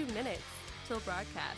2 minutes till broadcast.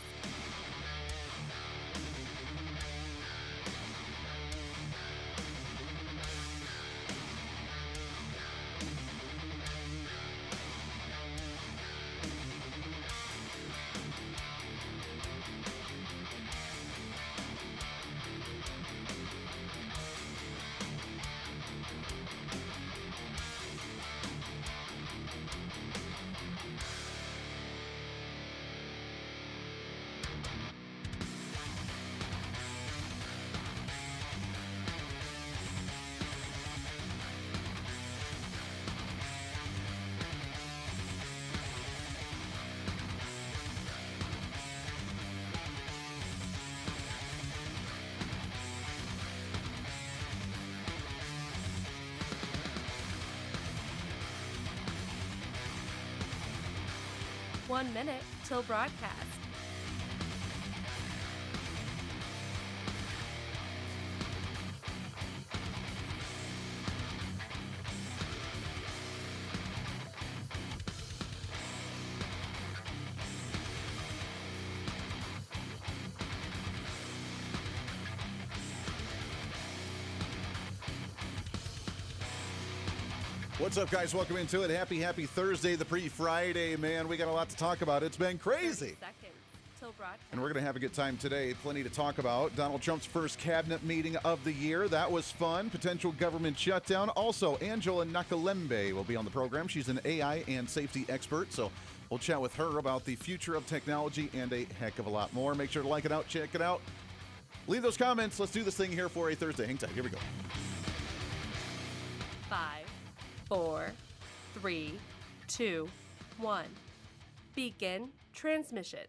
One minute till broadcast. What's up, guys? Welcome into it. Happy Thursday, the pre-Friday, man. We got a lot to talk about. It's been crazy. 30 seconds till broadcast. And we're going to have a good time today. Plenty to talk about. Donald Trump's first cabinet meeting of the year. That was fun. Potential government shutdown. Also, Angela Nakalembe will be on the program. She's an AI and safety expert, so we'll chat with her about the future of technology and a heck of a lot more. Make sure to like it out, check it out. Leave those comments. Let's do this thing here for a Thursday. Hang tight. Here we go. 5, 4, 3, 2, 1. Begin transmission.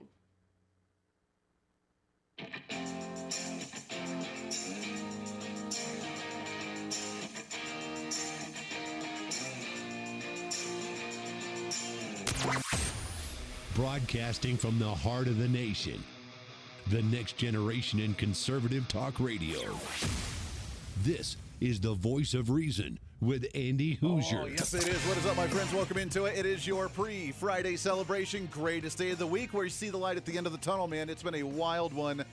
Broadcasting from the heart of the nation, the next generation in conservative talk radio. This is the voice of reason with Andy Hooser. Oh, yes, it is. What is up, my friends? Welcome into it. It is your pre-Friday celebration. Greatest day of the week where you see the light at the end of the tunnel, man. It's been a wild one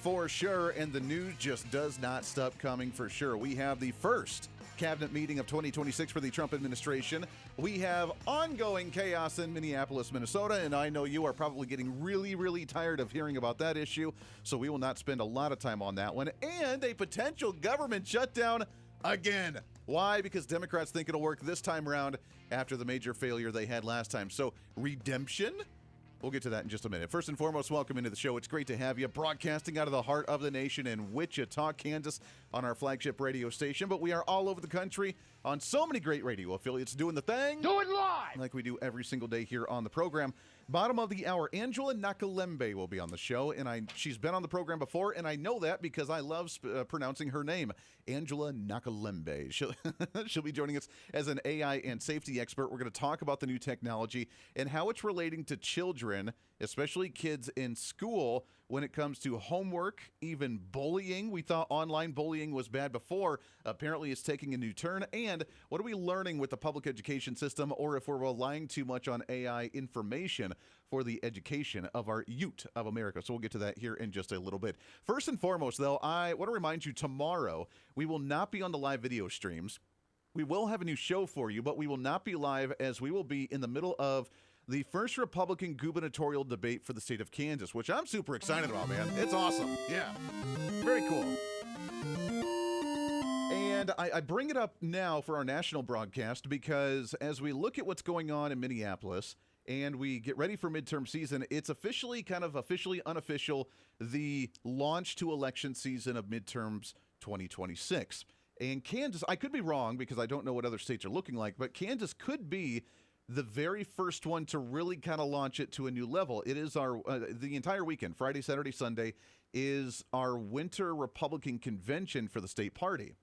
for sure, and the news just does not stop coming for sure. We have the first cabinet meeting of 2026 for the Trump administration. We have ongoing chaos in Minneapolis, Minnesota, and I know you are probably getting really tired of hearing about that issue, so we will not spend a lot of time on that one. And a potential government shutdown again. Why? Because Democrats think it'll work this time around after the major failure they had last time. So, redemption? We'll get to that in just a minute. First and foremost, welcome into the show. It's great to have you broadcasting out of the heart of the nation in Wichita, Kansas on our flagship radio station. But we are all over the country on so many great radio affiliates doing the thing. Do it live! Like we do every single day here on the program. Bottom of the hour, Angela Nakalembe will be on the show. And she's been on the program before, and I know that because I love pronouncing her name, Angela Nakalembe. She'll be joining us as an AI and safety expert. We're going to talk about the new technology and how it's relating to children, especially kids in school, when it comes to homework, even bullying. We thought online bullying was bad before. Apparently, it's taking a new turn. And what are we learning with the public education system, or if we're relying too much on AI information for the education of our youth of America? So we'll get to that here in just a little bit. First and foremost, though, I want to remind you tomorrow we will not be on the live video streams. We will have a new show for you, but we will not be live as we will be in the middle of the first Republican gubernatorial debate for the state of Kansas, which I'm super excited about, man. It's awesome. Yeah. Very cool. And I bring it up now for our national broadcast because as we look at what's going on in Minneapolis and we get ready for midterm season, it's officially unofficial, the launch to election season of midterms 2026. And Kansas, I could be wrong because I don't know what other states are looking like, but Kansas could be the very first one to really kind of launch it to a new level. It is our, the entire weekend, Friday, Saturday, Sunday, is our winter Republican convention for the state party.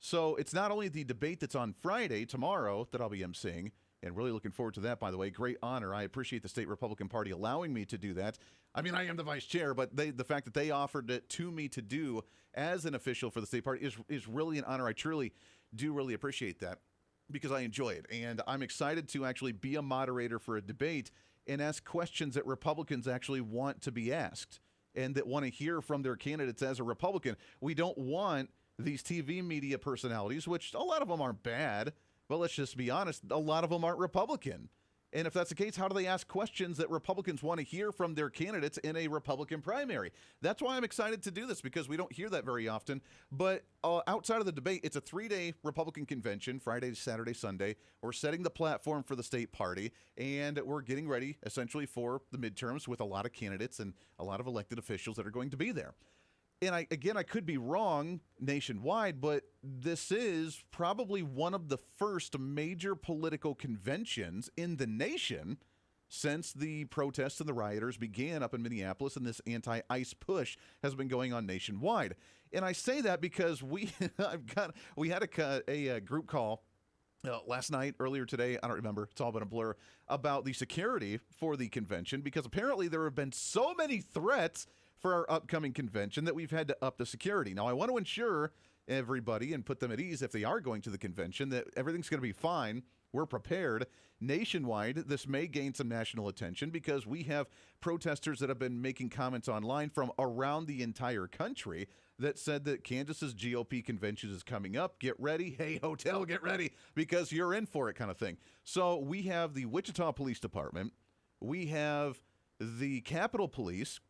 So it's not only the debate that's on Friday, tomorrow, that I'll be emceeing, and really looking forward to that, by the way. Great honor. I appreciate the state Republican Party allowing me to do that. I mean, I am the vice chair, but the fact that they offered it to me to do as an official for the state party is really an honor. I truly do really appreciate that, because I enjoy it. And I'm excited to actually be a moderator for a debate and ask questions that Republicans actually want to be asked and that want to hear from their candidates as a Republican. We don't want these TV media personalities, which a lot of them aren't bad, but let's just be honest, a lot of them aren't Republican. And if that's the case, how do they ask questions that Republicans want to hear from their candidates in a Republican primary? That's why I'm excited to do this, because we don't hear that very often. But outside of the debate, it's a 3-day Republican convention, Friday, Saturday, Sunday. We're setting the platform for the state party, and we're getting ready essentially for the midterms with a lot of candidates and a lot of elected officials that are going to be there. And I could be wrong nationwide, but this is probably one of the first major political conventions in the nation since the protests and the rioters began up in Minneapolis, and this anti-ICE push has been going on nationwide. And I say that because we had a group call last night, earlier today, I don't remember, it's all been a blur, about the security for the convention, because apparently there have been so many threats for our upcoming convention that we've had to up the security. Now, I want to ensure everybody and put them at ease if they are going to the convention that everything's going to be fine. We're prepared. Nationwide, this may gain some national attention because we have protesters that have been making comments online from around the entire country that said that Kansas's GOP convention is coming up. Get ready. Hey, hotel, get ready, because you're in for it, kind of thing. So we have the Wichita Police Department. We have the Capitol Police,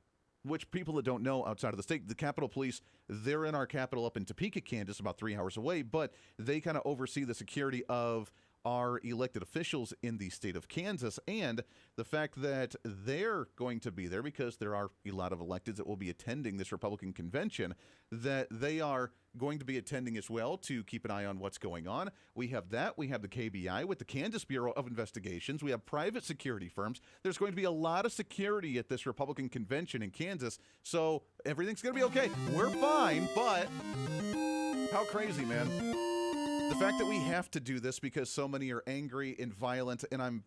which people that don't know outside of the state, the Capitol Police, they're in our capital up in Topeka, Kansas, about 3 hours away, but they kind of oversee the security of our elected officials in the state of Kansas, and the fact that they're going to be there because there are a lot of electeds that will be attending this Republican convention, that they are going to be attending as well to keep an eye on what's going on. We have that. We have the KBI with the Kansas Bureau of Investigations. We have private security firms. There's going to be a lot of security at this Republican convention in Kansas, so everything's going to be okay. We're fine, but how crazy, man. The fact that we have to do this because so many are angry and violent, and I'm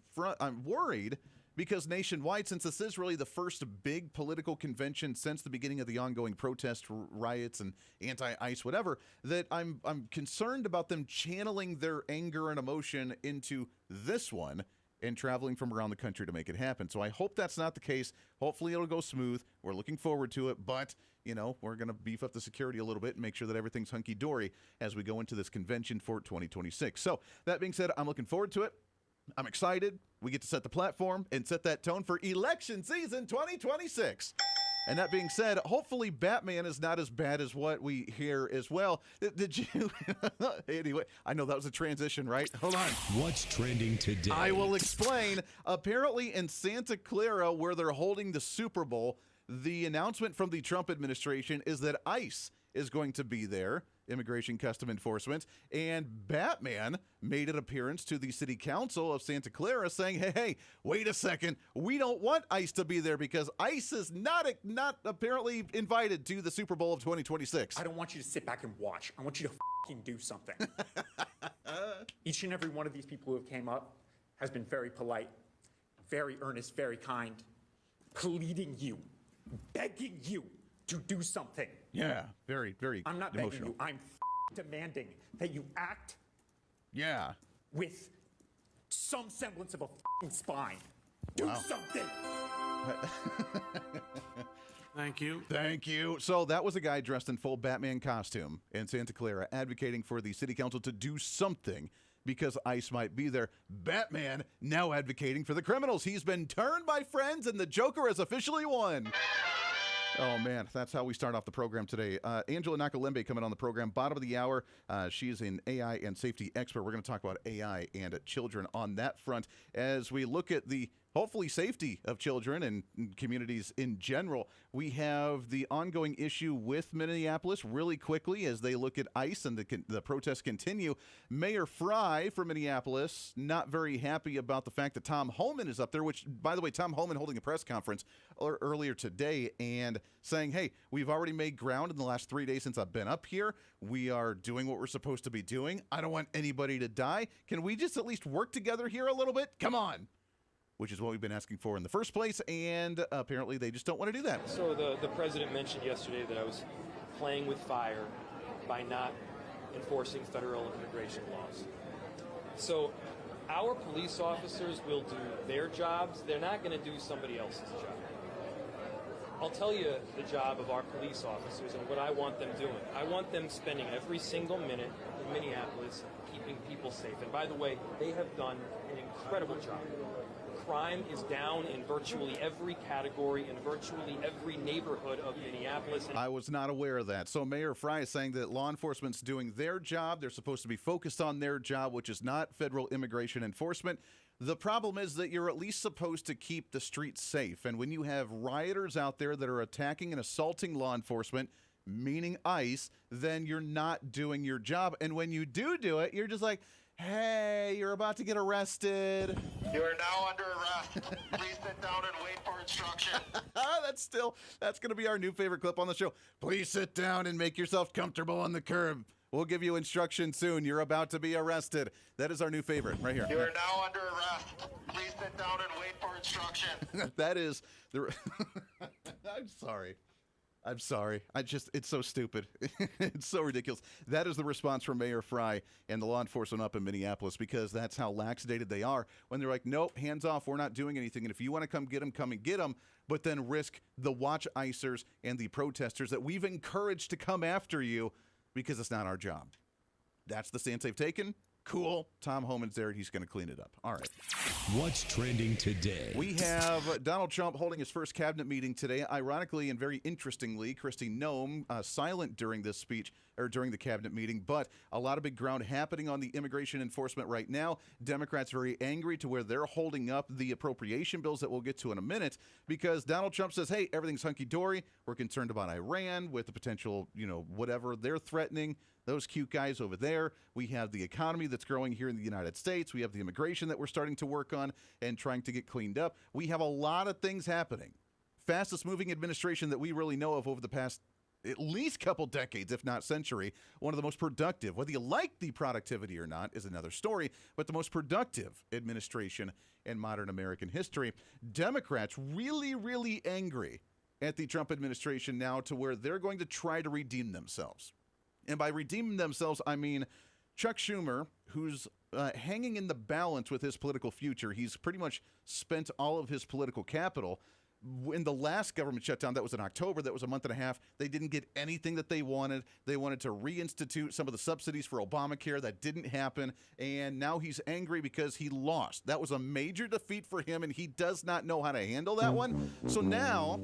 worried because nationwide, since this is really the first big political convention since the beginning of the ongoing protest riots and anti-ICE, whatever, that I'm concerned about them channeling their anger and emotion into this one and traveling from around the country to make it happen. So I hope that's not the case. Hopefully it'll go smooth. We're looking forward to it, but you know, we're going to beef up the security a little bit and make sure that everything's hunky-dory as we go into this convention for 2026. So that being said, I'm looking forward to it. I'm excited. We get to set the platform and set that tone for election season 2026. And that being said, hopefully Batman is not as bad as what we hear as well. Did you? Anyway, I know that was a transition, right? Hold on. What's trending today? I will explain. Apparently in Santa Clara, where they're holding the Super Bowl, the announcement from the Trump administration is that ICE is going to be there, Immigration Custom Enforcement, and Batman made an appearance to the city council of Santa Clara saying, hey, wait a second, we don't want ICE to be there because ICE is not apparently invited to the Super Bowl of 2026. I don't want you to sit back and watch. I want you to fucking do something. Each and every one of these people who have came up has been very polite, very earnest, very kind, pleading you, begging you to do something. Yeah, very, very I'm not emotional. begging you. I'm demanding that you act with some semblance of a spine. Do something. Thank you. Thank you. So that was a guy dressed in full Batman costume in Santa Clara advocating for the city council to do something because ICE might be there. Batman now advocating for the criminals. He's been turned by friends and the Joker has officially won. Oh, man, that's how we start off the program today. Angela Nakalembe coming on the program, bottom of the hour. She's an AI and safety expert. We're going to talk about AI and children on that front as we look at the hopefully safety of children and communities in general. We have the ongoing issue with Minneapolis really quickly as they look at ICE and the protests continue. Mayor Fry from Minneapolis not very happy about the fact that Tom Homan is up there, which, by the way, Tom Homan holding a press conference earlier today and saying, hey, we've already made ground in the last 3 days since I've been up here. We are doing what we're supposed to be doing. I don't want anybody to die. Can we just at least work together here a little bit? Come on. Which is what we've been asking for in the first place, and apparently they just don't want to do that. So the president mentioned yesterday that I was playing with fire by not enforcing federal immigration laws. So Our police officers will do their jobs. They're not going to do somebody else's job. I'll tell you the job of our police officers and what I want them doing. I want them spending every single minute in Minneapolis keeping people safe. And by the way, they have done an incredible job. Crime is down in virtually every category, in virtually every neighborhood of Minneapolis. I was not aware of that. So Mayor Fry is saying that law enforcement's doing their job. They're supposed to be focused on their job, which is not federal immigration enforcement. The problem is that you're at least supposed to keep the streets safe. And when you have rioters out there that are attacking and assaulting law enforcement, meaning ICE, then you're not doing your job. And when you do it, you're just like, hey, you're about to get arrested. You are now under arrest. Please sit down and wait for instruction. That's going to be our new favorite clip on the show. Please sit down and make yourself comfortable on the curb. We'll give you instruction soon. You're about to be arrested. That is our new favorite right here. You are now under arrest. Please sit down and wait for instruction. That is the. I'm sorry. It's so stupid. It's so ridiculous. That is the response from Mayor Fry and the law enforcement up in Minneapolis, because that's how laxated they are when they're like, nope, hands off, we're not doing anything. And if you want to come get them, come and get them, but then risk the watch icers and the protesters that we've encouraged to come after you because it's not our job. That's the stance they've taken. Cool. Tom Homan's there. He's going to clean it up. All right. What's trending today? We have Donald Trump holding his first cabinet meeting today. Ironically and very interestingly, Kristi Noem silent during this speech or during the cabinet meeting, but a lot of big ground happening on the immigration enforcement right now. Democrats very angry to where they're holding up the appropriation bills that we'll get to in a minute, because Donald Trump says, hey, everything's hunky-dory. We're concerned about Iran with the potential, whatever they're threatening. Those cute guys over there. We have the economy that's growing here in the United States. We have the immigration that we're starting to work on and trying to get cleaned up. We have a lot of things happening. Fastest moving administration that we really know of over the past at least couple decades, if not century. One of the most productive, whether you like the productivity or not is another story, but the most productive administration in modern American history. Democrats really, really angry at the Trump administration now to where they're going to try to redeem themselves. And by redeeming themselves, I mean Chuck Schumer, who's hanging in the balance with his political future. He's pretty much spent all of his political capital. In the last government shutdown, that was in October, that was a month and a half, they didn't get anything that they wanted. They wanted to reinstitute some of the subsidies for Obamacare. That didn't happen. And now he's angry because he lost. That was a major defeat for him, and he does not know how to handle that one. So now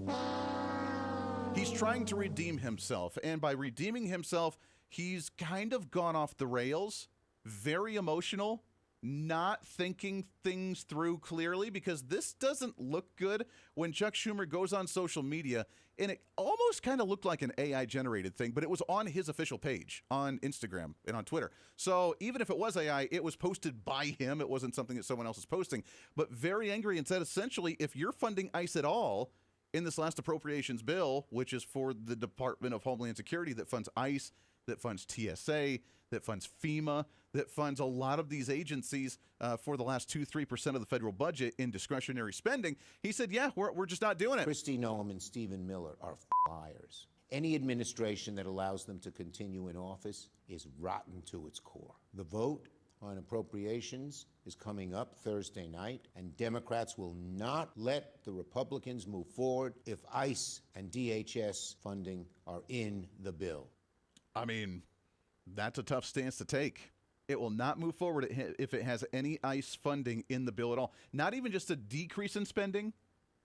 he's trying to redeem himself, and by redeeming himself, he's kind of gone off the rails, very emotional, not thinking things through clearly, because this doesn't look good when Chuck Schumer goes on social media, and it almost kind of looked like an AI-generated thing, but it was on his official page on Instagram and on Twitter. So even if it was AI, it was posted by him. It wasn't something that someone else is posting, but very angry and said, essentially, if you're funding ICE at all, in this last appropriations bill, which is for the Department of Homeland Security that funds ICE, that funds TSA, that funds FEMA, that funds a lot of these agencies for the last 2-3% of the federal budget in discretionary spending. He said, yeah, we're just not doing it. Kristi Noem and Stephen Miller are liars. Any administration that allows them to continue in office is rotten to its core. The vote on appropriations is coming up Thursday night, and Democrats will not let the Republicans move forward if ICE and DHS funding are in the bill. I mean, that's a tough stance to take. It will not move forward if it has any ICE funding in the bill at all. Not even just a decrease in spending,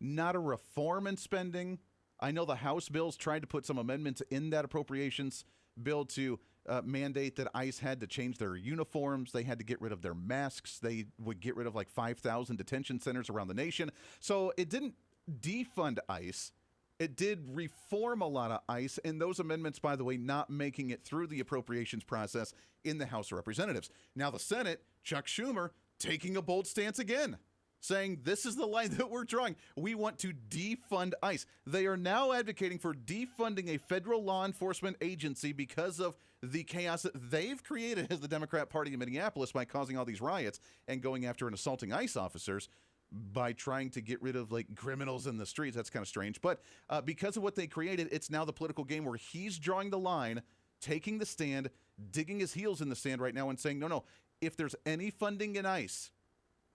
not a reform in spending. I know the House bills tried to put some amendments in that appropriations bill to mandate that ICE had to change their uniforms. They had to get rid of their masks. They would get rid of like 5,000 detention centers around the nation. So it didn't defund ICE. It did reform a lot of ICE, and those amendments, by the way, not making it through the appropriations process in the House of Representatives. Now the Senate, Chuck Schumer, taking a bold stance again, saying this is the line that we're drawing. We want to defund ICE. They are now advocating for defunding a federal law enforcement agency because of the chaos that they've created as the Democrat Party in Minneapolis by causing all these riots and going after and assaulting ICE officers by trying to get rid of like criminals in the streets. That's kind of strange. But because of what they created, it's now the political game where he's drawing the line, taking the stand, digging his heels in the sand right now and saying, no, if there's any funding in ICE,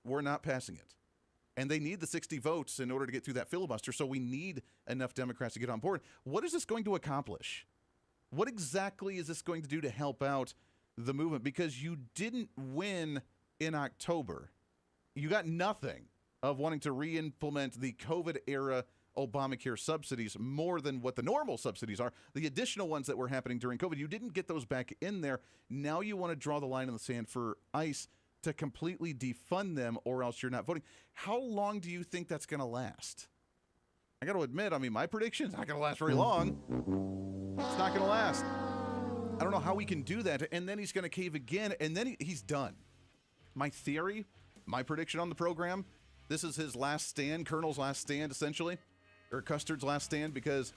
we're not passing it. And they need the 60 votes in order to get through that filibuster, so we need enough Democrats to get on board. What is this going to accomplish? What exactly is this going to do to help out the movement? Because you didn't win in October. You got nothing of wanting to re-implement the COVID-era Obamacare subsidies more than what the normal subsidies are. The additional ones that were happening during COVID, you didn't get those back in there. Now you want to draw the line in the sand for ICE to completely defund them, or else you're not voting. How long do you think that's going to last? I got to admit, I mean, my prediction's not going to last very long. It's not going to last. I don't know how he can do that, and then he's going to cave again, and then he's done. My theory, my prediction on the program, this is his last stand, Colonel's last stand, essentially, or Custard's last stand, because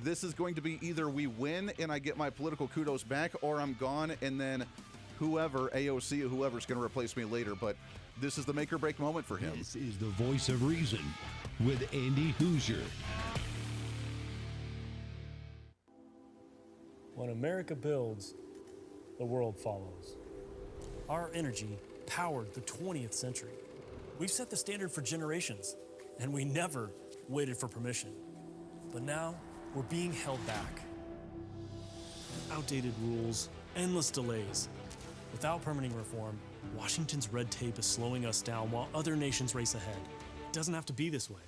this is going to be either we win and I get my political kudos back, or I'm gone, and then whoever, AOC or whoever's going to replace me later. But this is the make or break moment for him. This is the Voice of Reason with Andy Hooser. When America builds, the world follows. Our energy powered the 20th century. We've set the standard for generations, and we never waited for permission. But now, we're being held back. Outdated rules, endless delays. Without permitting reform, Washington's red tape is slowing us down while other nations race ahead. It doesn't have to be this way.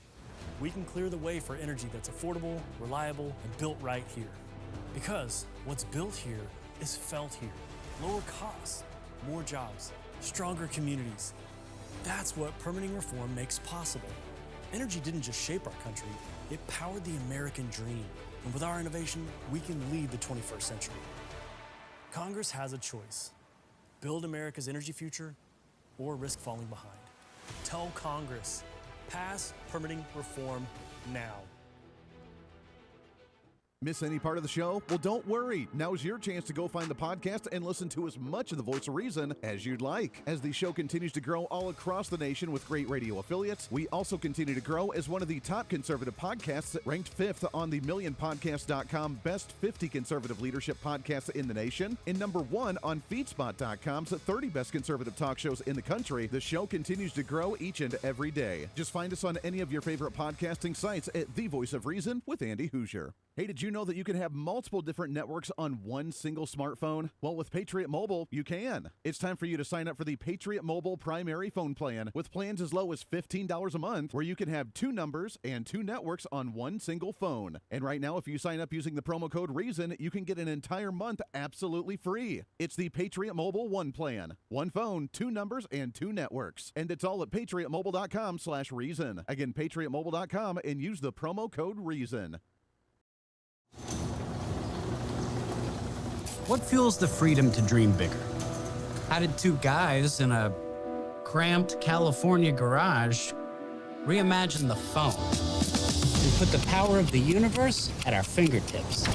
We can clear the way for energy that's affordable, reliable, and built right here. Because what's built here is felt here. Lower costs, more jobs, stronger communities. That's what permitting reform makes possible. Energy didn't just shape our country, it powered the American dream. And with our innovation, we can lead the 21st century. Congress has a choice. Build America's energy future or risk falling behind. Tell Congress, pass permitting reform now. Miss any part of the show? Well, don't worry. Now's your chance to go find the podcast and listen to as much of the Voice of Reason as you'd like. As the show continues to grow all across the nation with great radio affiliates, we also continue to grow as one of the top conservative podcasts, ranked 5th on the MillionPodcast.com Best 50 Conservative Leadership Podcasts in the nation, and number 1 on FeedSpot.com's 30 Best Conservative Talk Shows in the country. The show continues to grow each and every day. Just find us on any of your favorite podcasting sites at The Voice of Reason with Andy Hooser. Hey, did you know that you can have multiple different networks on one single smartphone? Well, with Patriot Mobile, you can. It's time for you to sign up for the Patriot Mobile primary phone plan with plans as low as $15 a month, where you can have 2 numbers and 2 networks on one single phone. And right now, if you sign up using the promo code REASON, you can get an entire month absolutely free. It's the Patriot Mobile One plan. 1 phone, 2 numbers, and 2 networks. And it's all at patriotmobile.com/reason. Again, patriotmobile.com, and use the promo code REASON. What fuels the freedom to dream bigger? How did 2 guys in a cramped California garage reimagine the phone and put the power of the universe at our fingertips?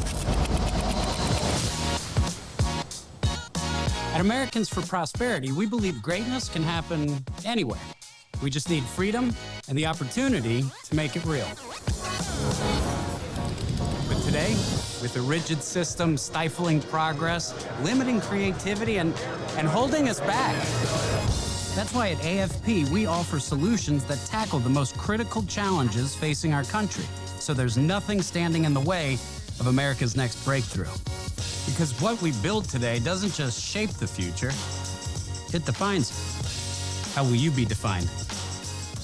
At Americans for Prosperity, we believe greatness can happen anywhere. We just need freedom and the opportunity to make it real. But today, with a rigid system stifling progress, limiting creativity, and holding us back. That's why at AFP, we offer solutions that tackle the most critical challenges facing our country, so there's nothing standing in the way of America's next breakthrough. Because what we build today doesn't just shape the future, it defines it. How will you be defined?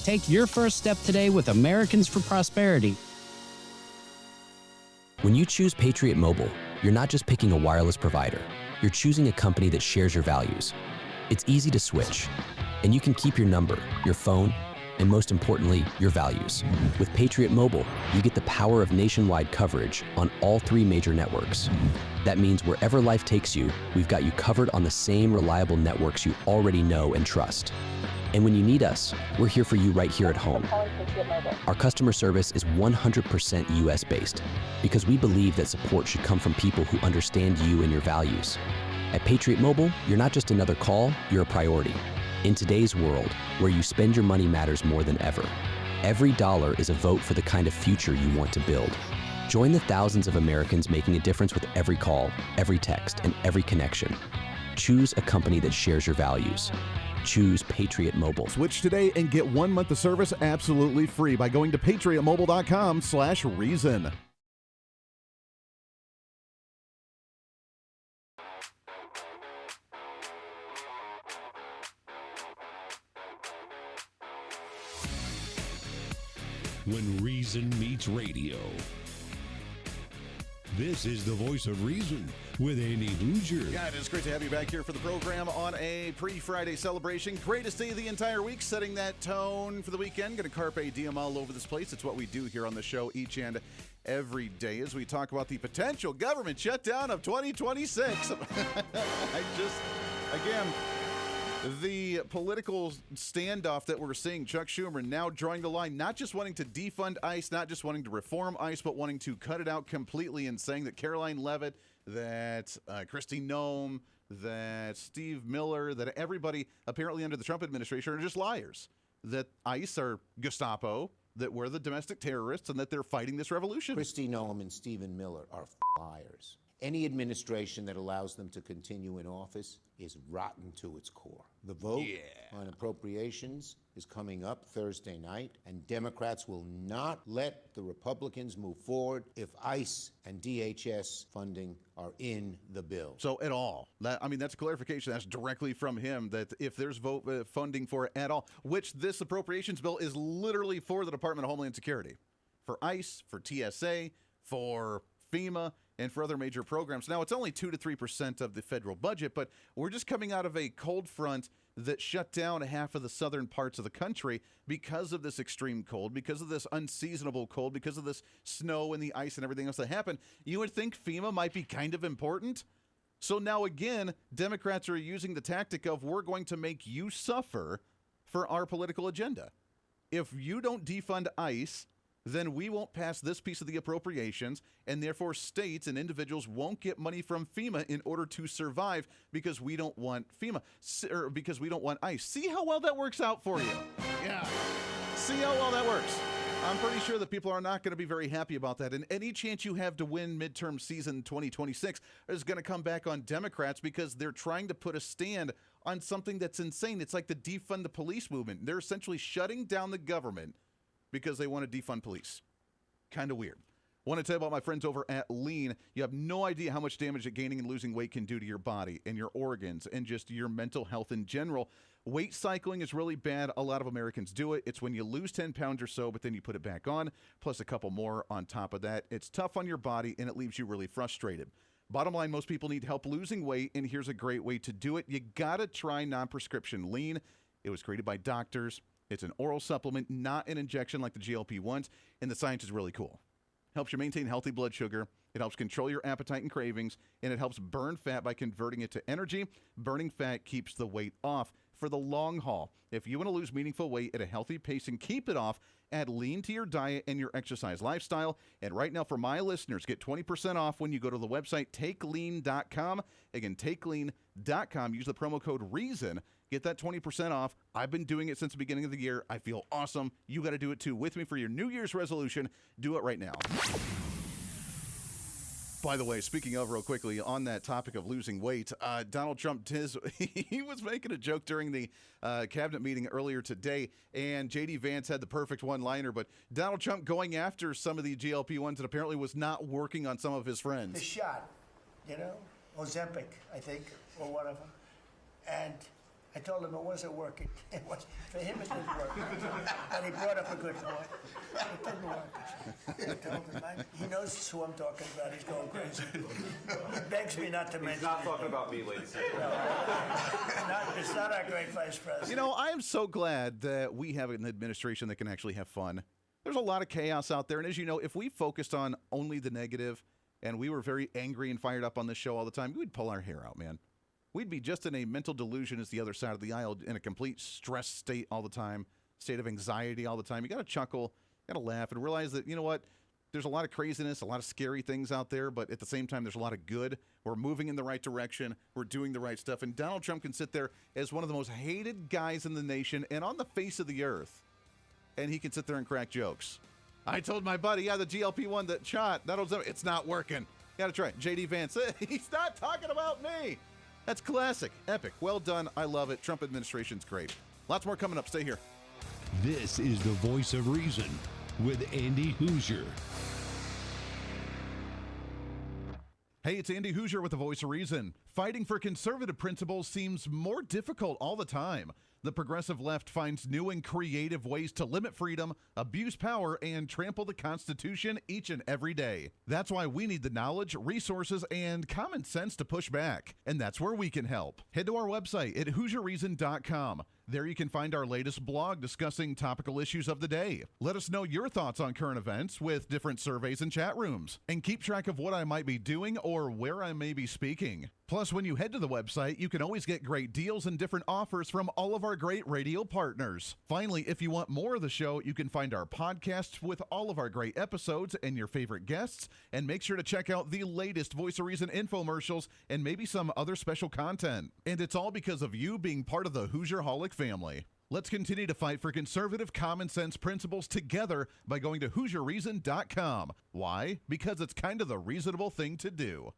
Take your first step today with Americans for Prosperity. When you choose Patriot Mobile, you're not just picking a wireless provider. You're choosing a company that shares your values. It's easy to switch, and you can keep your number, your phone, and most importantly, your values. With Patriot Mobile, you get the power of nationwide coverage on all 3 major networks. That means wherever life takes you, we've got you covered on the same reliable networks you already know and trust. And when you need us, we're here for you right here at home. Our customer service is 100% US-based because we believe that support should come from people who understand you and your values. At Patriot Mobile, you're not just another call, you're a priority. In today's world, where you spend your money matters more than ever, every dollar is a vote for the kind of future you want to build. Join the thousands of Americans making a difference with every call, every text, and every connection. Choose a company that shares your values. choose Patriot Mobile. Switch today and get 1 month of service absolutely free by going to patriotmobile.com/reason. When reason meets radio. This is the voice of reason with Andy Hooser. Yeah, it is great to have you back here for the program on a pre-Friday celebration. Greatest day of the entire week, setting that tone for the weekend. Going to carpe diem all over this place. It's what we do here on the show each and every day as we talk about the potential government shutdown of 2026. The political standoff that we're seeing, Chuck Schumer now drawing the line, not just wanting to defund ICE, not just wanting to reform ICE, but wanting to cut it out completely and saying that Caroline Leavitt, that Kristi Noem, that Steve Miller, that everybody apparently under the Trump administration are just liars, that ICE are Gestapo, that we're the domestic terrorists, and that they're fighting this revolution. Kristi Noem and Stephen Miller are liars. Any administration that allows them to continue in office is rotten to its core. The vote on appropriations is coming up Thursday night, and Democrats will not let the Republicans move forward if ICE and DHS funding are in the bill. So at all. That's a clarification. That's directly from him, that if there's vote funding for it at all, which this appropriations bill is literally for the Department of Homeland Security, for ICE, for TSA, for FEMA, and for other major programs. Now, it's only 2 to 3% of the federal budget, but we're just coming out of a cold front that shut down half of the southern parts of the country because of this extreme cold, because of this unseasonable cold, because of this snow and the ice and everything else that happened. You would think FEMA might be kind of important. So now again, Democrats are using the tactic of, we're going to make you suffer for our political agenda. If you don't defund ICE, then we won't pass this piece of the appropriations, and therefore states and individuals won't get money from FEMA in order to survive because we don't want FEMA, or because we don't want ICE. See how well that works out for you? Yeah. See how well that works. I'm pretty sure that people are not going to be very happy about that, and any chance you have to win midterm season 2026 is going to come back on Democrats because they're trying to put a stand on something that's insane. It's like the defund the police movement. They're essentially shutting down the government because they want to defund police. Kind of weird. Want to tell you about my friends over at Lean. You have no idea how much damage that gaining and losing weight can do to your body and your organs and just your mental health in general. Weight cycling is really bad. A lot of Americans do it. It's when you lose 10 pounds or so, but then you put it back on, plus a couple more on top of that. It's tough on your body, and it leaves you really frustrated. Bottom line, most people need help losing weight, and here's a great way to do it. You got to try non-prescription Lean. It was created by doctors. It's an oral supplement, not an injection like the GLP-1s, and the science is really cool. Helps you maintain healthy blood sugar. It helps control your appetite and cravings, and it helps burn fat by converting it to energy. Burning fat keeps the weight off for the long haul. If you want to lose meaningful weight at a healthy pace and keep it off, add Lean to your diet and your exercise lifestyle. And right now, for my listeners, get 20% off when you go to the website takelean.com. Again, takelean.com. Use the promo code REASON. Get that 20% off. I've been doing it since the beginning of the year. I feel awesome. You got to do it too. With me for your New Year's resolution. Do it right now. By the way, speaking of real quickly, on that topic of losing weight, Donald Trump, he was making a joke during the cabinet meeting earlier today, and J.D. Vance had the perfect one-liner, but Donald Trump going after some of the GLP-1s that apparently was not working on some of his friends. The shot, Ozempic, I think, or whatever. And I told him it wasn't working. It was, for him, it didn't work. And he brought up a good point. It didn't work. I told him, he knows who I'm talking about. He's going crazy. He begs me not to mention it. He's not talking about me, ladies and gentlemen. It's not our great vice president. You know, I am so glad that we have an administration that can actually have fun. There's a lot of chaos out there. And as you know, if we focused on only the negative and we were very angry and fired up on this show all the time, we'd pull our hair out, man. We'd be just in a mental delusion as the other side of the aisle, in a complete stress state all the time, state of anxiety all the time. You got to chuckle, got to laugh, and realize that, you know what, there's a lot of craziness, a lot of scary things out there, but at the same time, there's a lot of good. We're moving in the right direction. We're doing the right stuff. And Donald Trump can sit there as one of the most hated guys in the nation and on the face of the earth, and he can sit there and crack jokes. I told my buddy, the GLP-1 that shot, it's not working. Got to try it. J.D. Vance, he's not talking about me. That's classic. Epic. Well done. I love it. Trump administration's great. Lots more coming up. Stay here. This is the Voice of Reason with Andy Hooser. Hey, it's Andy Hooser with the Voice of Reason. Fighting for conservative principles seems more difficult all the time. The progressive left finds new and creative ways to limit freedom, abuse power, and trample the Constitution each and every day. That's why we need the knowledge, resources, and common sense to push back. And that's where we can help. Head to our website at HooserReason.com. There you can find our latest blog discussing topical issues of the day. Let us know your thoughts on current events with different surveys and chat rooms. And keep track of what I might be doing or where I may be speaking. Plus, when you head to the website, you can always get great deals and different offers from all of our great radio partners. Finally, if you want more of the show, you can find our podcasts with all of our great episodes and your favorite guests. And make sure to check out the latest Voice of Reason infomercials and maybe some other special content. And it's all because of you being part of the Hoosier-holic family. Let's continue to fight for conservative common sense principles together by going to HooserReason.com. Why? Because it's kind of the reasonable thing to do.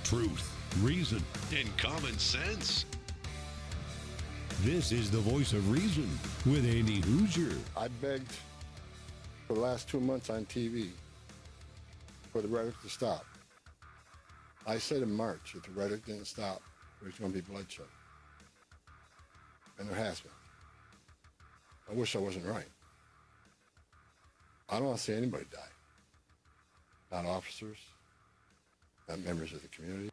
Truth, reason, and common sense. This is the voice of reason with Andy Hooser. I begged for the last 2 months on TV for the rhetoric to stop. I said in March, if the rhetoric didn't stop, there's going to be bloodshed. And there has been. I wish I wasn't right. I don't want to see anybody die. Not officers, not members of the community,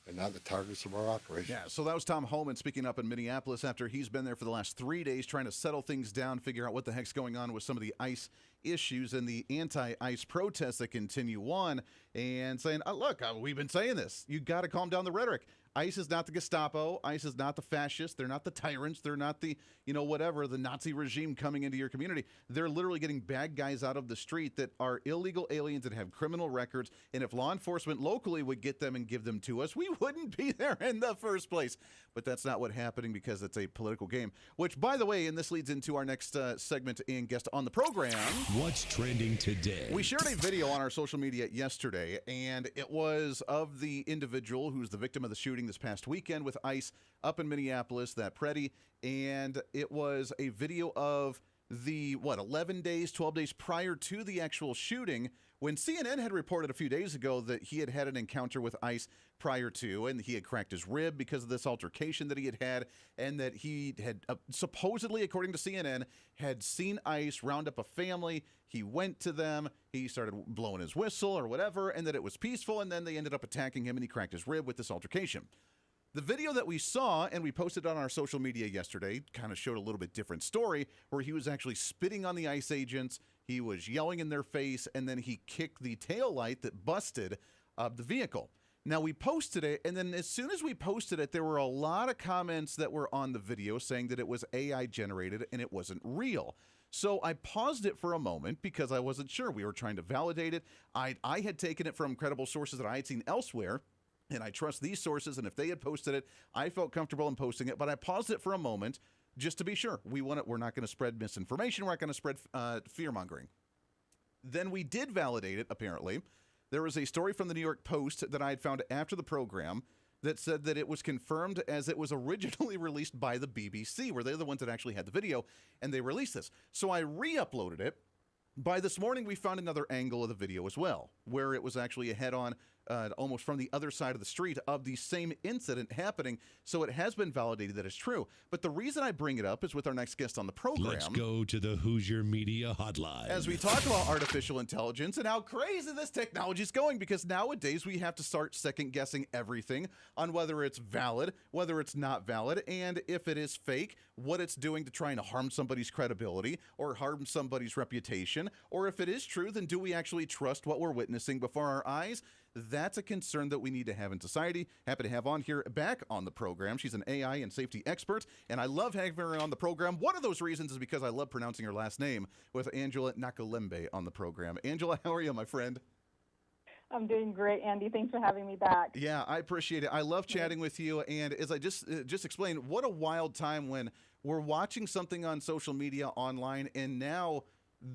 and not the targets of our operation. Yeah, so that was Tom Homan speaking up in Minneapolis after he's been there for the last 3 days trying to settle things down, figure out what the heck's going on with some of the ICE issues and the anti-ICE protests that continue on, and saying, look, we've been saying this. You got to calm down the rhetoric. ICE is not the Gestapo. ICE is not the fascists. They're not the tyrants. They're not the, whatever, the Nazi regime coming into your community. They're literally getting bad guys out of the street that are illegal aliens that have criminal records. And if law enforcement locally would get them and give them to us, we wouldn't be there in the first place. But that's not what's happening because it's a political game. Which, by the way, and this leads into our next segment and guest on the program. What's trending today? We shared a video on our social media yesterday, and it was of the individual who's the victim of the shooting this past weekend with ICE up in Minneapolis, that Preddy, and it was a video of the, 11 days, 12 days prior to the actual shooting, when CNN had reported a few days ago that he had had an encounter with ICE prior to, and he had cracked his rib because of this altercation that he had, and that he had supposedly, according to CNN, had seen ICE round up a family. He went to them, he started blowing his whistle or whatever, and that it was peaceful, and then they ended up attacking him, and he cracked his rib with this altercation. The video that we saw, and we posted on our social media yesterday, kind of showed a little bit different story, where he was actually spitting on the ICE agents, he was yelling in their face, and then he kicked the tail light that busted the vehicle. Now, we posted it, and then as soon as we posted it, there were a lot of comments that were on the video saying that it was AI generated and it wasn't real. So I paused it for a moment because I wasn't sure. We were trying to validate it. I had taken it from credible sources that I had seen elsewhere, and I trust these sources, and if they had posted it, I felt comfortable in posting it, but I paused it for a moment just to be sure. We're not going to spread misinformation. We're not going to spread fear-mongering. Then we did validate it, apparently. There was a story from the New York Post that I had found after the program that said that it was confirmed as it was originally released by the BBC, where they're the ones that actually had the video, and they released this. So I re-uploaded it. By this morning, we found another angle of the video as well, where it was actually a head-on, almost from the other side of the street of the same incident happening. So it has been validated that it's true. But the reason I bring it up is with our next guest on the program. Let's go to the Hoosier Media Hotline. As we talk about artificial intelligence and how crazy this technology is going, because nowadays we have to start second-guessing everything on whether it's valid, whether it's not valid, and if it is fake, what it's doing to try and harm somebody's credibility or harm somebody's reputation, or if it is true, then do we actually trust what we're witnessing before our eyes? That's a concern that we need to have in society. Happy to have on here back on the program. She's an AI and safety expert, and I love having her on the program. One of those reasons is because I love pronouncing her last name, with Angela Nakalembe on the program. Angela, how are you, my friend? I'm doing great, Andy. Thanks for having me back. Yeah, I appreciate it. I love chatting with you, and as I just explained, what a wild time when we're watching something on social media online, and now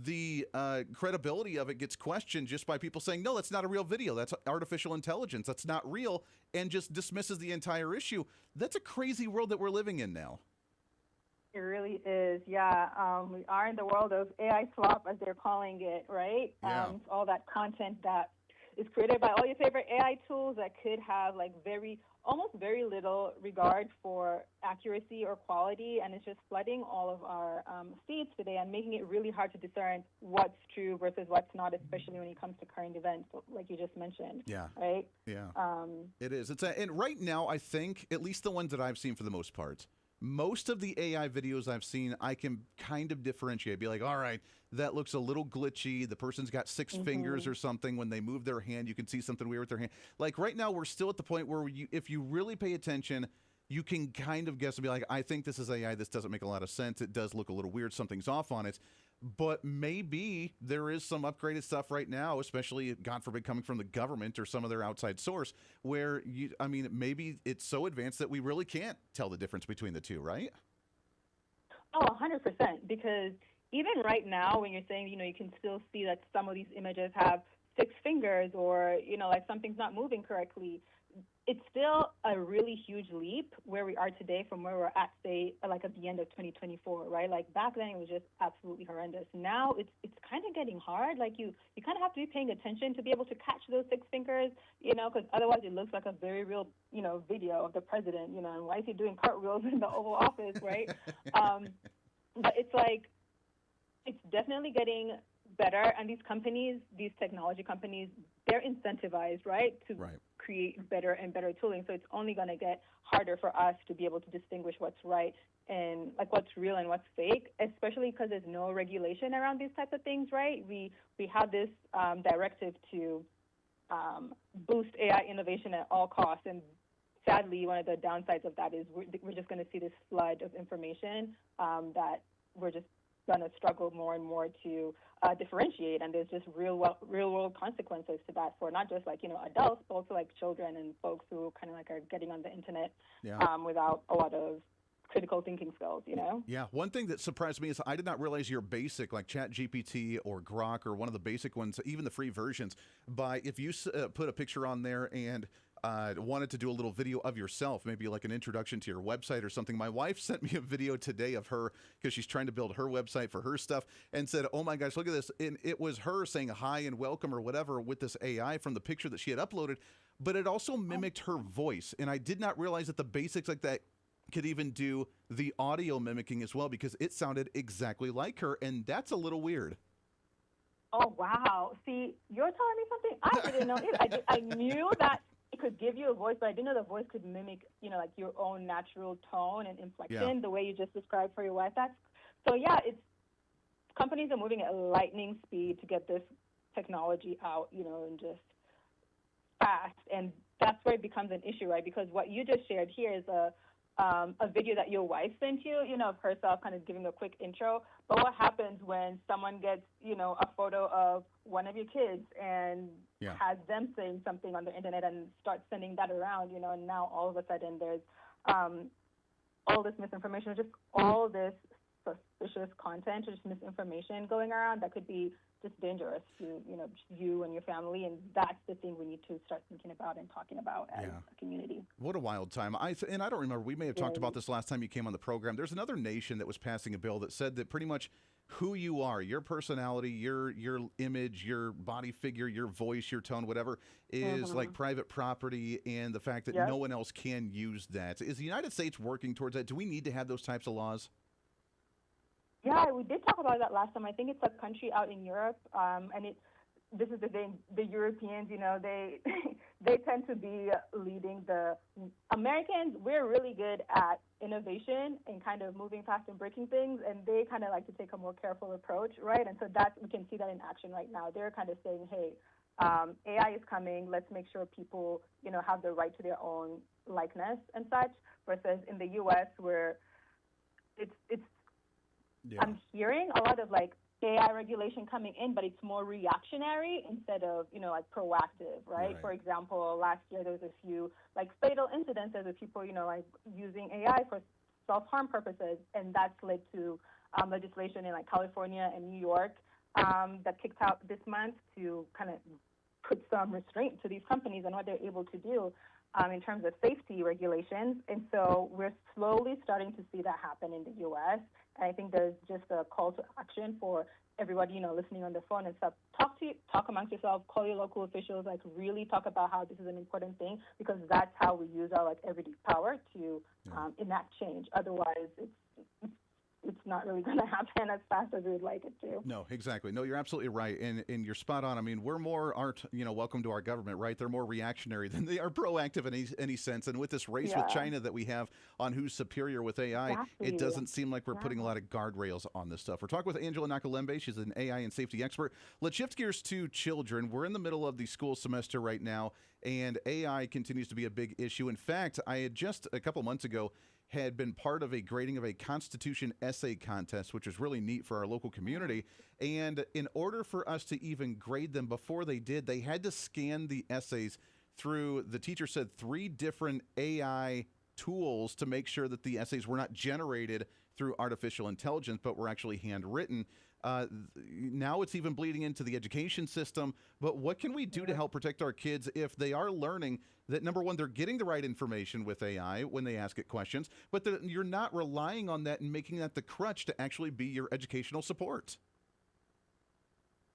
the credibility of it gets questioned just by people saying, no, that's not a real video. That's artificial intelligence. That's not real, and just dismisses the entire issue. That's a crazy world that we're living in now. It really is, yeah. We are in the world of AI slop, as they're calling it, right? Yeah. All that content that is created by all your favorite AI tools that could have almost very little regard for accuracy or quality, and it's just flooding all of our feeds today and making it really hard to discern what's true versus what's not, especially when it comes to current events, like you just mentioned. Yeah. Right? Yeah. It is. And right now, I think, at least the ones that I've seen for the most part, most of the AI videos I've seen, I can kind of differentiate. Be like, all right, that looks a little glitchy. The person's got 6 fingers or something. When they move their hand, you can see something weird with their hand. Like right now, we're still at the point where if you really pay attention, you can kind of guess and be like, I think this is AI. This doesn't make a lot of sense. It does look a little weird. Something's off on it. But maybe there is some upgraded stuff right now, especially, God forbid, coming from the government or some other outside source, where, maybe it's so advanced that we really can't tell the difference between the two, right? Oh, 100%. Because even right now, when you're saying, you can still see that some of these images have 6 fingers or, like something's not moving correctly, it's still a really huge leap where we are today from where we're at, say, like at the end of 2024, right? Like back then it was just absolutely horrendous. Now it's kind of getting hard. Like you kind of have to be paying attention to be able to catch those six fingers, because otherwise it looks like a very real, video of the president, and why is he doing cartwheels in the Oval Office, right? But it's like, it's definitely getting better. And these companies, these technology companies, they're incentivized, right, to create better and better tooling. So it's only going to get harder for us to be able to distinguish what's right and like what's real and what's fake, especially because there's no regulation around these types of things, right? We have this directive to boost AI innovation at all costs. And sadly, one of the downsides of that is we're just going to see this flood of information that we're just going to struggle more and more to differentiate, and there's just real world consequences to that for not just like adults, but also like children and folks who kind of like are getting on the internet without a lot of critical thinking skills. Yeah, one thing that surprised me is I did not realize your basic like ChatGPT or Grok or one of the basic ones, even the free versions, if you put a picture on there and wanted to do a little video of yourself, maybe like an introduction to your website or something. My wife sent me a video today of her because she's trying to build her website for her stuff and said, oh my gosh, look at this. And it was her saying hi and welcome or whatever with this AI from the picture that she had uploaded, but it also mimicked her voice. And I did not realize that the basics like that could even do the audio mimicking as well, because it sounded exactly like her. And that's a little weird. Oh, wow. See, you're telling me something I didn't know either. I knew that it could give you a voice, but I didn't know the voice could mimic, like your own natural tone and inflection, the way you just described for your wife. Companies are moving at lightning speed to get this technology out, and just fast. And that's where it becomes an issue, right? Because what you just shared here is a video that your wife sent you, of herself kind of giving a quick intro. But what happens when someone gets, a photo of one of your kids and has them saying something on the internet and starts sending that around, and now all of a sudden there's all this misinformation, just all this suspicious content, or just misinformation going around that could be just dangerous to, you and your family. And that's the thing we need to start thinking about and talking about as a community. What a wild time. I don't remember, we may have talked about this last time you came on the program. There's another nation that was passing a bill that said that pretty much who you are, your personality, your image, your body figure, your voice, your tone, whatever, is like private property, and the fact that no one else can use that. Is the United States working towards that? Do we need to have those types of laws? Yeah, we did talk about that last time. I think it's a country out in Europe, and this is the thing. The Europeans, they tend to be leading. The Americans, we're really good at innovation and kind of moving fast and breaking things, and they kind of like to take a more careful approach, right? And so we can see that in action right now. They're kind of saying, hey, AI is coming. Let's make sure people, have the right to their own likeness and such. Versus in the U.S., where I'm hearing a lot of like AI regulation coming in, but it's more reactionary instead of, like proactive, right? For example, last year there was a few like fatal incidences of people, like using AI for self-harm purposes, and that's led to legislation in like California and New York that kicked out this month to kind of put some restraint to these companies and what they're able to do in terms of safety regulations. And so we're slowly starting to see that happen in the U.S. And I think there's just a call to action for everybody, listening on the phone and stuff. Talk amongst yourself, call your local officials, like really talk about how this is an important thing, because that's how we use our like everyday power to enact change. Otherwise, it's not really going to happen as fast as we would like it to. No, exactly. No, you're absolutely right. And you're spot on. I mean, we're more welcome to our government, right? They're more reactionary than they are proactive in any sense. And with this race with China that we have on who's superior with AI, it doesn't seem like we're putting a lot of guardrails on this stuff. We're talking with Angela Nakalembe. She's an AI and safety expert. Let's shift gears to children. We're in the middle of the school semester right now, and AI continues to be a big issue. In fact, I had just a couple months ago had been part of a grading of a Constitution essay contest, which was really neat for our local community. And in order for us to even grade them before they did, they had to scan the essays through, the teacher said, 3 different AI tools to make sure that the essays were not generated through artificial intelligence, but were actually handwritten. Now it's even bleeding into the education system. But what can we do to help protect our kids if they are learning that, number one, they're getting the right information with AI when they ask it questions, but that you're not relying on that and making that the crutch to actually be your educational support?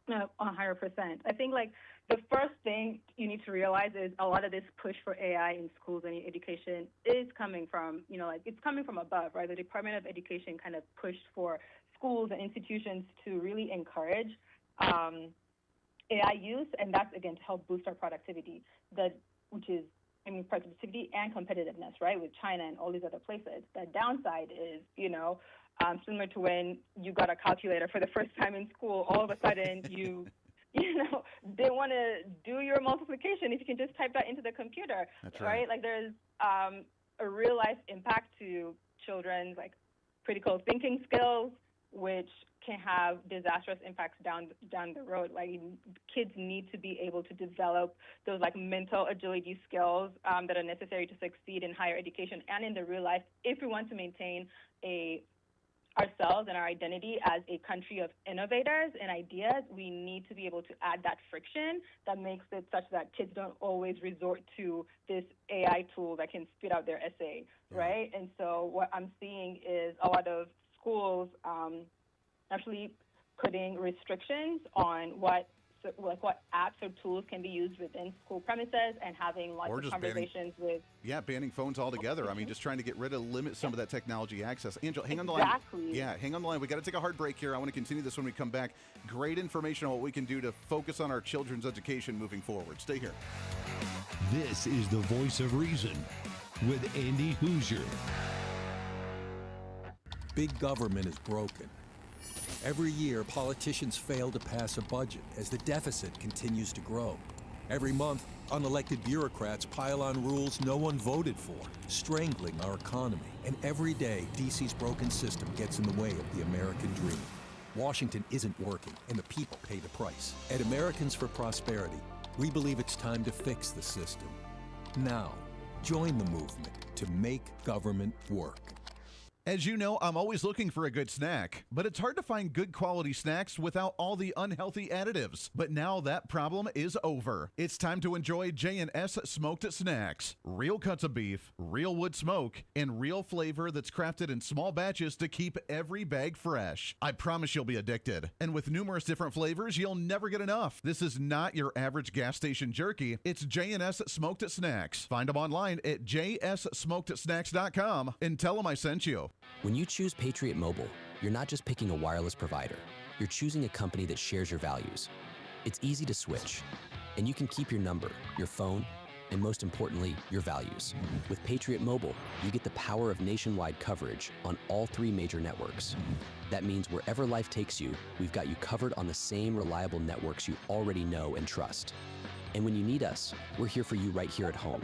No, 100%. I think like the first thing you need to realize is a lot of this push for AI in schools and in education is coming from, like it's coming from above, right? The Department of Education kind of pushed for schools and institutions to really encourage AI use, and that's, again, to help boost our productivity, productivity and competitiveness, right, with China and all these other places. The downside is, similar to when you got a calculator for the first time in school, all of a sudden you didn't want to do your multiplication if you can just type that into the computer. That's right. Like there's a real life impact to children's like critical thinking skills, which can have disastrous impacts down the road. Like kids need to be able to develop those like mental agility skills that are necessary to succeed in higher education and in the real life if we want to maintain ourselves and our identity as a country of innovators and ideas. We need to be able to add that friction that makes it such that kids don't always resort to this AI tool that can spit out their essay, right? And so what I'm seeing is a lot of schools actually putting restrictions on what apps or tools can be used within school premises and having lots of conversations banning phones altogether. I mean, just trying to limit some of that technology access. Angela, hang on the line. Yeah, hang on the line. We got to take a hard break here. I want to continue this when we come back. Great information on what we can do to focus on our children's education moving forward. Stay here. This is the Voice of Reason with Andy Hooser. Big government is broken. Every year, politicians fail to pass a budget as the deficit continues to grow. Every month, unelected bureaucrats pile on rules no one voted for, strangling our economy. And every day, D.C.'s broken system gets in the way of the American dream. Washington isn't working, and the people pay the price. At Americans for Prosperity, we believe it's time to fix the system. Now, join the movement to make government work. As you know, I'm always looking for a good snack, but it's hard to find good quality snacks without all the unhealthy additives. But now that problem is over. It's time to enjoy J&S Smoked Snacks. Real cuts of beef, real wood smoke, and real flavor that's crafted in small batches to keep every bag fresh. I promise you'll be addicted. And with numerous different flavors, you'll never get enough. This is not your average gas station jerky. It's J&S Smoked Snacks. Find them online at jssmokedsnacks.com and tell them I sent you. When you choose Patriot Mobile, you're not just picking a wireless provider. You're choosing a company that shares your values. It's easy to switch, and you can keep your number, your phone, and most importantly, your values. With Patriot Mobile, you get the power of nationwide coverage on all 3 major networks. That means wherever life takes you, we've got you covered on the same reliable networks you already know and trust. And when you need us, we're here for you right here at home.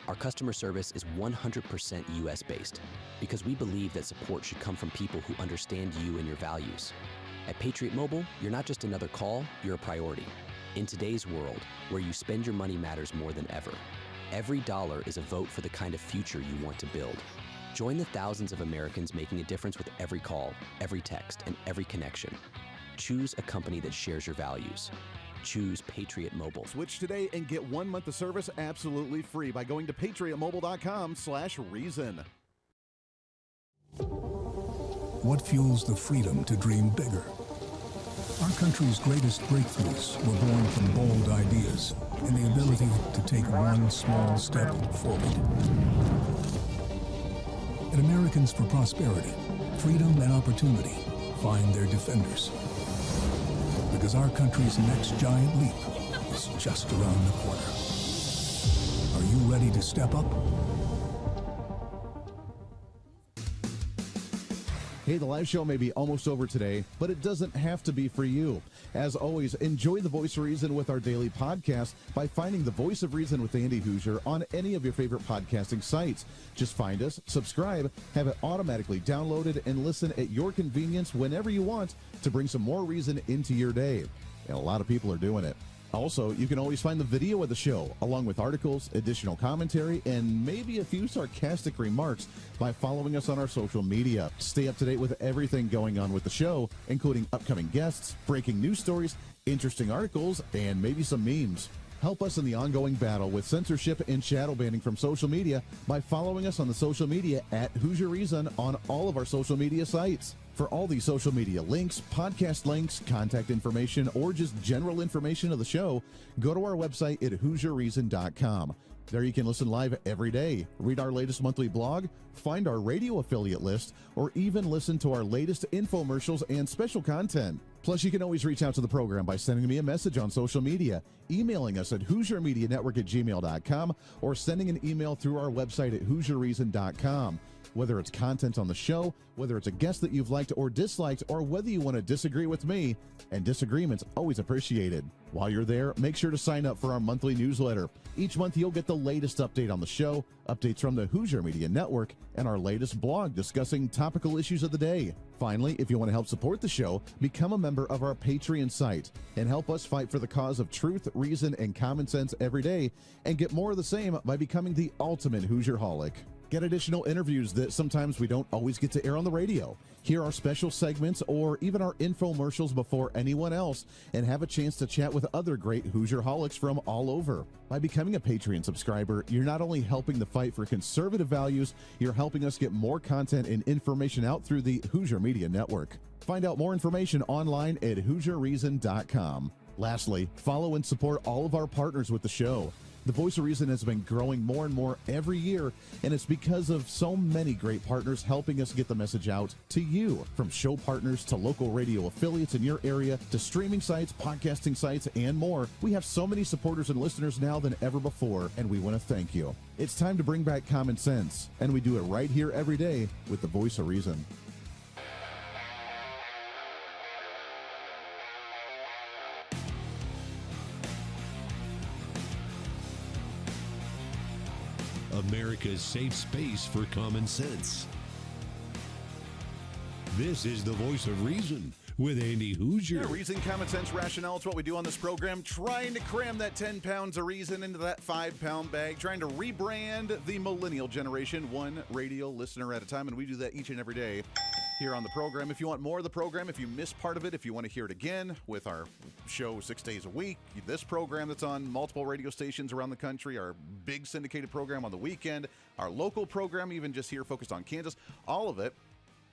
Our customer service is 100% US-based because we believe that support should come from people who understand you and your values. At Patriot Mobile, you're not just another call, you're a priority. In today's world, where you spend your money matters more than ever, every dollar is a vote for the kind of future you want to build. Join the thousands of Americans making a difference with every call, every text, and every connection. Choose a company that shares your values. Choose Patriot Mobile. Switch today and get 1 month of service absolutely free by going to patriotmobile.com/reason. What fuels the freedom to dream bigger? Our country's greatest breakthroughs were born from bold ideas and the ability to take one small step forward. At Americans for Prosperity, freedom and opportunity find their defenders. Because our country's next giant leap is just around the corner. Are you ready to step up? Hey, the live show may be almost over today, but it doesn't have to be for you. As always, enjoy the Voice of Reason with our daily podcast by finding the Voice of Reason with Andy Hooser on any of your favorite podcasting sites. Just find us, subscribe, have it automatically downloaded, and listen at your convenience whenever you want to bring some more reason into your day. And a lot of people are doing it. Also, you can always find the video of the show, along with articles, additional commentary, and maybe a few sarcastic remarks by following us on our social media. Stay up to date with everything going on with the show, including upcoming guests, breaking news stories, interesting articles, and maybe some memes. Help us in the ongoing battle with censorship and shadow banning from social media by following us on the social media at Hoosier Reason on all of our social media sites. For all the social media links, podcast links, contact information, or just general information of the show, go to our website at HoosierReason.com. There you can listen live every day, read our latest monthly blog, find our radio affiliate list, or even listen to our latest infomercials and special content. Plus, you can always reach out to the program by sending me a message on social media, emailing us at HoosierMediaNetwork@gmail.com, or sending an email through our website at HoosierReason.com. Whether it's content on the show, whether it's a guest that you've liked or disliked, or whether you want to disagree with me, and disagreement's always appreciated. While you're there, make sure to sign up for our monthly newsletter. Each month you'll get the latest update on the show, updates from the Hoosier Media Network, and our latest blog discussing topical issues of the day. Finally, if you want to help support the show, become a member of our Patreon site and help us fight for the cause of truth, reason, and common sense every day, and get more of the same by becoming the ultimate Hoosierholic. Get additional interviews that sometimes we don't always get to air on the radio. Hear our special segments or even our infomercials before anyone else, and have a chance to chat with other great Hoosierholics from all over. By becoming a Patreon subscriber, you're not only helping the fight for conservative values, you're helping us get more content and information out through the Hoosier Media Network. Find out more information online at HoosierReason.com. Lastly, follow and support all of our partners with the show. The Voice of Reason has been growing more and more every year, and it's because of so many great partners helping us get the message out to you. From show partners to local radio affiliates in your area to streaming sites, podcasting sites, and more, we have so many supporters and listeners now than ever before, and we want to thank you. It's time to bring back common sense, and we do it right here every day with the Voice of Reason. America's safe space for common sense. This is the Voice of Reason with Andy Hoosier. Yeah, reason, common sense, rationale. It's what we do on this program, trying to cram that 10 pounds of reason into that 5-pound bag, trying to rebrand the millennial generation, one radio listener at a time, and we do that each and every day here on the program. If you want more of the program, if you missed part of it, if you want to hear it again with our show 6 days a week, this program that's on multiple radio stations around the country, our big syndicated program on the weekend, our local program, even just here focused on Kansas, all of it,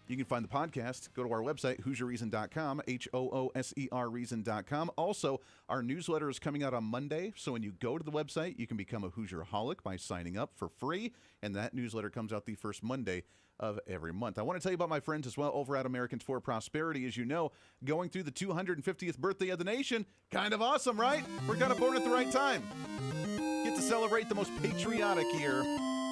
you can find the podcast. Go to our website, HoosierReason.com, HOOSER Reason.com. Also, our newsletter is coming out on Monday, so when you go to the website, you can become a Hoosierholic by signing up for free, and that newsletter comes out the first Monday of every month. I want to tell you about my friends as well over at Americans for Prosperity. As you know, going through the 250th birthday of the nation, kind of awesome, right? We're kind of born at the right time. Get to celebrate the most patriotic year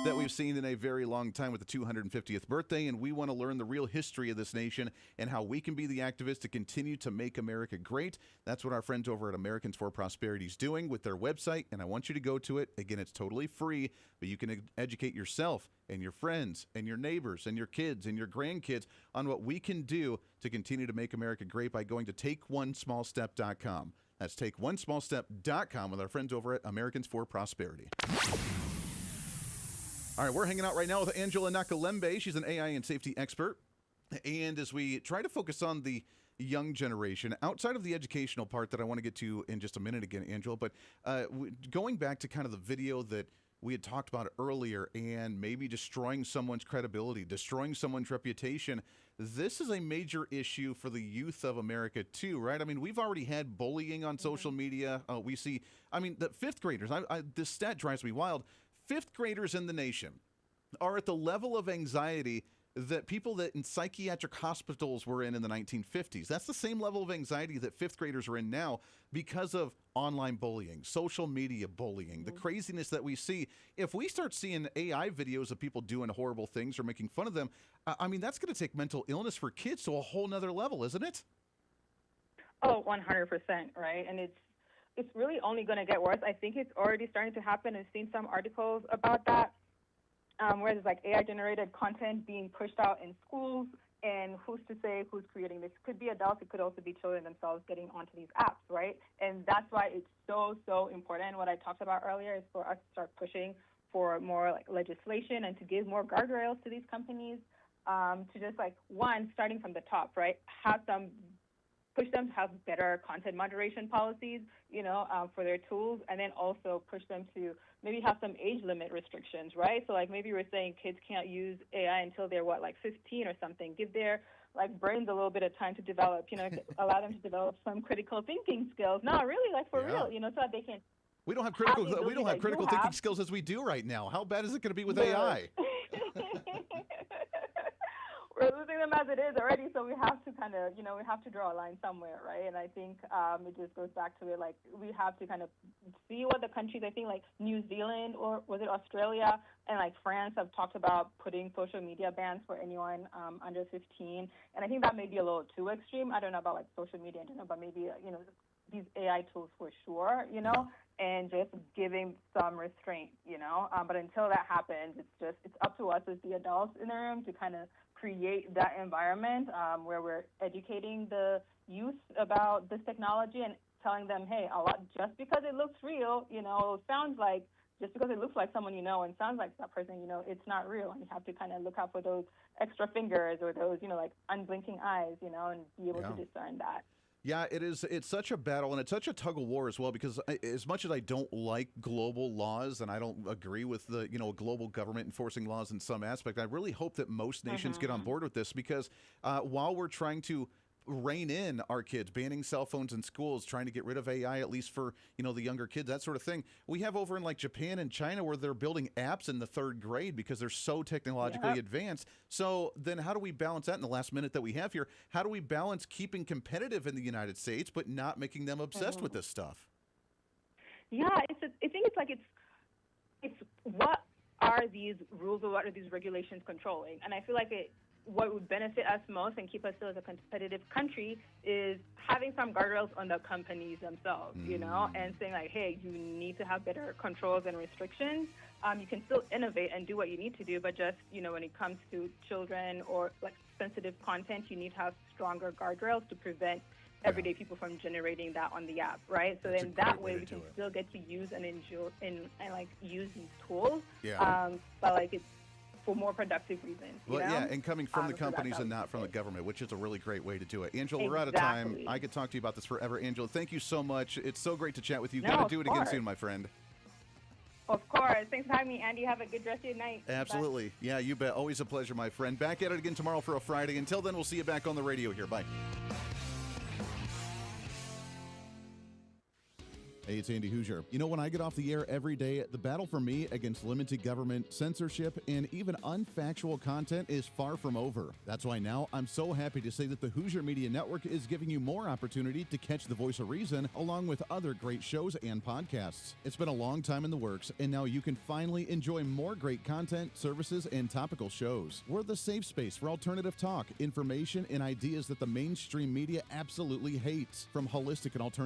that we've seen in a very long time with the 250th birthday, and we want to learn the real history of this nation and how we can be the activists to continue to make America great. That's what our friends over at Americans for Prosperity is doing with their website, and I want you to go to it. Again, it's totally free, but you can educate yourself and your friends and your neighbors and your kids and your grandkids on what we can do to continue to make America great by going to takeonesmallstep.com. That's takeonesmallstep.com with our friends over at Americans for Prosperity. All right, we're hanging out right now with Angela Nakalembe. She's an AI and safety expert. And as we try to focus on the young generation, outside of the educational part that I want to get to in just a minute again, Angela, but going back to kind of the video that we had talked about earlier and maybe destroying someone's credibility, destroying someone's reputation, this is a major issue for the youth of America too, right? I mean, we've already had bullying on social media. We see, I mean, the fifth graders, this stat drives me wild. Fifth graders in the nation are at the level of anxiety that people that in psychiatric hospitals were in the 1950s. That's the same level of anxiety that fifth graders are in now because of online bullying, social media bullying, the craziness that we see. If we start seeing AI videos of people doing horrible things or making fun of them, I mean, that's going to take mental illness for kids to a whole nother level, isn't it? Oh, 100%, right? And it's really only going to get worse. I think it's already starting to happen. I've seen some articles about that, where there's like AI-generated content being pushed out in schools And who's to say who's creating this? It could be adults. It could also be children themselves getting onto these apps, right? And that's why it's so important. What I talked about earlier is for us to start pushing for more like legislation and to give more guardrails to these companies, to just like, one, starting from the top, right? Push them to have better content moderation policies, for their tools, and then also push them to maybe have some age limit restrictions, right? So like maybe we're saying kids can't use AI until they're 15 or something. Give their brains a little bit of time to develop, allow them to develop some critical thinking skills. No, really, for real, so that they can. We don't have critical thinking skills as we do right now. How bad is it going to be with AI? We're losing them as it is already, so we have to kind of, we have to draw a line somewhere, right? And I think it just goes back to it, we have to kind of see what the countries, I think, New Zealand, or was it Australia, and France have talked about putting social media bans for anyone under 15. And I think that may be a little too extreme. I don't know about, social media in general, but maybe, these AI tools for sure, and just giving some restraint, But until that happens, it's up to us as the adults in the room to kind of create that environment where we're educating the youth about this technology and telling them, hey, just because it looks real, sounds like, just because it looks like someone you know and sounds like that person, it's not real. And you have to kind of look out for those extra fingers or those, unblinking eyes, and be able to discern that. Yeah, it is. It's such a battle, and it's such a tug of war as well, because as much as I don't like global laws, and I don't agree with the, a global government enforcing laws in some aspect, I really hope that most nations get on board with this, because while we're trying to rein in our kids, banning cell phones in schools, trying to get rid of AI, at least for, the younger kids, that sort of thing. We have over in Japan and China where they're building apps in the 3rd grade because they're so technologically advanced. So then how do we balance that in the last minute that we have here? How do we balance keeping competitive in the United States, but not making them obsessed with this stuff? Yeah, I think it's what are these rules or what are these regulations controlling? And I feel like what would benefit us most and keep us still as a competitive country is having some guardrails on the companies themselves, and saying hey, you need to have better controls and restrictions. You can still innovate and do what you need to do, but just, when it comes to children or sensitive content, you need to have stronger guardrails to prevent everyday people from generating that on the app, right? So then that way we can still get to use and enjoy and use these tools, but it's for more productive reasons. Well, and coming from the companies and not from the government, which is a really great way to do it. Angela, we're out of time. I could talk to you about this forever. Angela, thank you so much. It's so great to chat with you. Got to do it again soon, my friend. Of course. Thanks for having me, Andy. Have a good rest of your night. Absolutely. Bye. Yeah, you bet. Always a pleasure, my friend. Back at it again tomorrow for a Friday. Until then, we'll see you back on the radio here. Bye. Hey, it's Andy Hooser. When I get off the air every day, the battle for me against limited government, censorship, and even unfactual content is far from over. That's why now I'm so happy to say that the Hooser Media Network is giving you more opportunity to catch the voice of reason, along with other great shows and podcasts. It's been a long time in the works, and now you can finally enjoy more great content, services, and topical shows. We're the safe space for alternative talk, information, and ideas that the mainstream media absolutely hates. From holistic and alternative